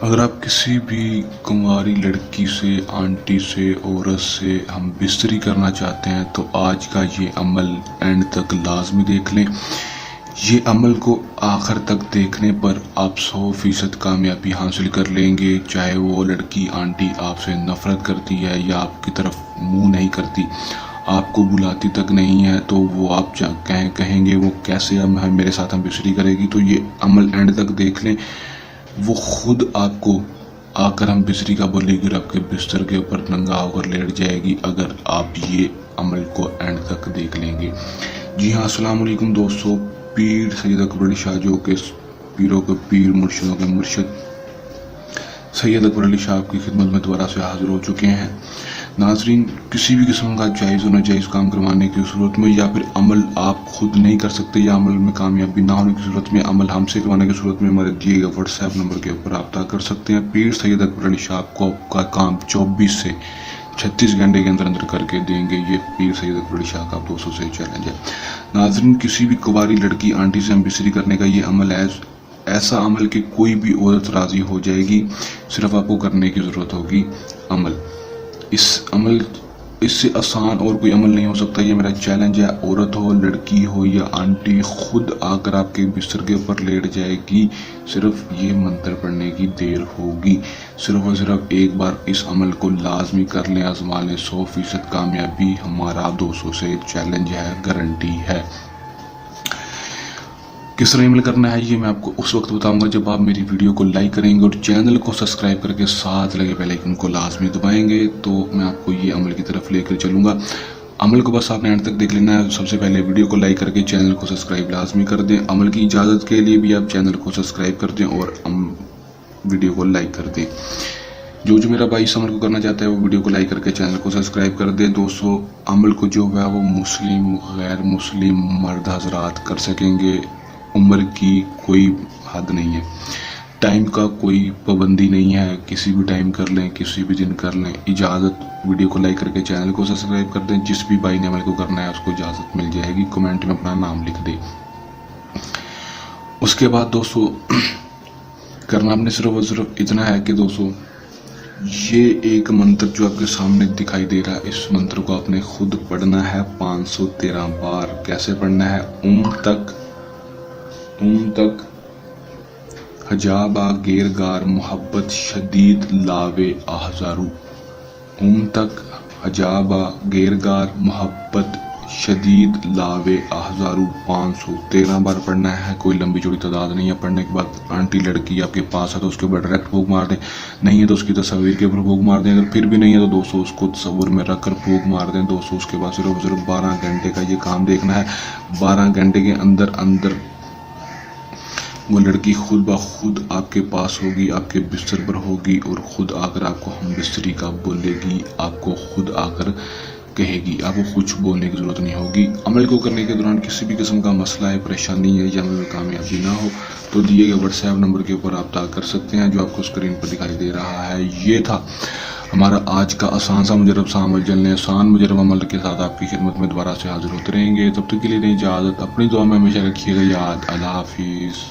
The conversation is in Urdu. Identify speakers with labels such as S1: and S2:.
S1: اگر آپ کسی بھی کنواری لڑکی سے، آنٹی سے، عورت سے ہم بستری کرنا چاہتے ہیں تو آج کا یہ عمل اینڈ تک لازمی دیکھ لیں۔ یہ عمل کو آخر تک دیکھنے پر آپ 100% کامیابی حاصل کر لیں گے، چاہے وہ لڑکی آنٹی آپ سے نفرت کرتی ہے یا آپ کی طرف منہ نہیں کرتی، آپ کو بلاتی تک نہیں ہے، تو وہ آپ کہیں گے وہ کیسے میرے ساتھ ہم بستری کرے گی۔ تو یہ عمل اینڈ تک دیکھ لیں، وہ خود آپ کو آ کر ہم بستری کا بولے گی اور آپ کے بستر کے اوپر ننگا ہو کر لیٹ جائے گی، اگر آپ یہ عمل کو اینڈ تک دیکھ لیں گے۔ جی ہاں، السلام علیکم دوستو، پیر سید اکبر علی شاہ، جو کہ پیروں کے پیر، مرشدوں کے مرشد سید اکبر علی شاہ کی خدمت میں دوبارہ سے حاضر ہو چکے ہیں۔ ناظرین، کسی بھی قسم کا جائز و ناجائز کام کروانے کی صورت میں یا پھر عمل آپ خود نہیں کر سکتے یا عمل میں کامیابی نہ ہونے کی صورت میں، عمل ہم سے کروانے کی صورت میں ہمارے دیے گئے واٹس ایپ نمبر کے اوپر رابطہ کر سکتے ہیں۔ پیر سید اکبر علی شاہ کو کا کام 24 سے 36 گھنٹے کے اندر کر کے دیں گے۔ یہ پیر سید اکبر علی شاہ کا دوستوں سے چیلنج ہے۔ ناظرین، کسی بھی کنواری لڑکی آنٹی سے ہم بستری کرنے کا یہ عمل ہے، ایسا عمل کہ کوئی بھی عورت راضی ہو جائے گی، صرف آپ کو کرنے کی ضرورت ہوگی عمل۔ اس سے آسان اور کوئی عمل نہیں ہو سکتا، یہ میرا چیلنج ہے۔ عورت ہو، لڑکی ہو یا آنٹی، خود آ کر آپ کے بستر کے اوپر لیٹ جائے گی، صرف یہ منتر پڑھنے کی دیر ہوگی۔ صرف اور صرف ایک بار اس عمل کو لازمی کر لیں، آزما لیں، 100% کامیابی ہمارا دوستوں سے چیلنج ہے، گارنٹی ہے۔ کس طرح عمل کرنا ہے یہ میں آپ کو اس وقت بتاؤں گا جب آپ میری ویڈیو کو لائک کریں گے اور چینل کو سبسکرائب کر کے ساتھ لگے بیل آئیکن کو لازمی دبائیں گے، تو میں آپ کو یہ عمل کی طرف لے کر چلوں گا۔ عمل کو بس آپ نے اینڈ تک دیکھ لینا ہے۔ سب سے پہلے ویڈیو کو لائک کر کے چینل کو سبسکرائب لازمی کر دیں۔ عمل کی اجازت کے لیے بھی آپ چینل کو سبسکرائب کر دیں اور ویڈیو کو لائک کر دیں۔ جو میرا بھائی اس عمل کو کرنا چاہتا ہے وہ ویڈیو کو لائک کر کے چینل کو سبسکرائب کر دیں۔ دوستو، عمل کو جو ہے وہ مسلم، غیر مسلم مرد حضرات کر سکیں گے، عمر کی کوئی حد نہیں ہے، ٹائم کا کوئی پابندی نہیں ہے، کسی بھی ٹائم کر لیں، کسی بھی دن کر لیں، اجازت۔ ویڈیو کو لائک کر کے چینل کو سبسکرائب کر دیں۔ جس بھی بھائی نے عمل کو کرنا ہے اس کو اجازت مل جائے گی، کمنٹ میں اپنا نام لکھ دیں۔ اس کے بعد دوستو کرنا آپ نے صرف اور صرف اتنا ہے کہ دوستو یہ ایک منتر جو آپ کے سامنے دکھائی دے رہا ہے، اس منتر کو آپ نے خود پڑھنا ہے 513 بار۔ کیسے پڑھنا ہے؟ اوم تک حجابہ گیرگار محبت شدید لاوے آہزارو۔ اوم تک حجابہ گیرگار محبت شدید لاوے آہزارو 513 بار پڑھنا ہے۔ کوئی لمبی چوڑی تعداد نہیں ہے۔ پڑھنے کے بعد آنٹی لڑکی آپ کے پاس ہے تو اس کے اوپر ڈائریکٹ پھونک مار دیں، نہیں ہے تو اس کی تصویر کے اوپر پھونک مار دیں، اگر پھر بھی نہیں ہے تو دوستو اس کو تصور میں رکھ کر پھونک مار دیں۔ دوستو اس کے بعد صرف 12 گھنٹے کا یہ کام دیکھنا ہے۔ 12 گھنٹے کے اندر وہ لڑکی خود بخود آپ کے پاس ہوگی، آپ کے بستر پر ہوگی اور خود آ کر آپ کو ہم بستری کا بولے گی، آپ کو خود آ کر کہے گی، آپ کو کچھ بولنے کی ضرورت نہیں ہوگی۔ عمل کو کرنے کے دوران کسی بھی قسم کا مسئلہ ہے، پریشانی ہے یا عمل میں کامیابی نہ ہو تو دیے گئے واٹس ایپ نمبر کے اوپر رابطہ کر سکتے ہیں، جو آپ کو اسکرین پر دکھائی دے رہا ہے۔ یہ تھا ہمارا آج کا آسان سا مجرب سا عمل۔ جلنے آسان مجرب عمل کے ساتھ آپ کی خدمت میں دوبارہ سے حاضر ہوتے رہیں گے۔ تب تک کے لیے اجازت، اپنی دعا میں ہمیشہ رکھیے گا یاد۔ اللہ حافظ۔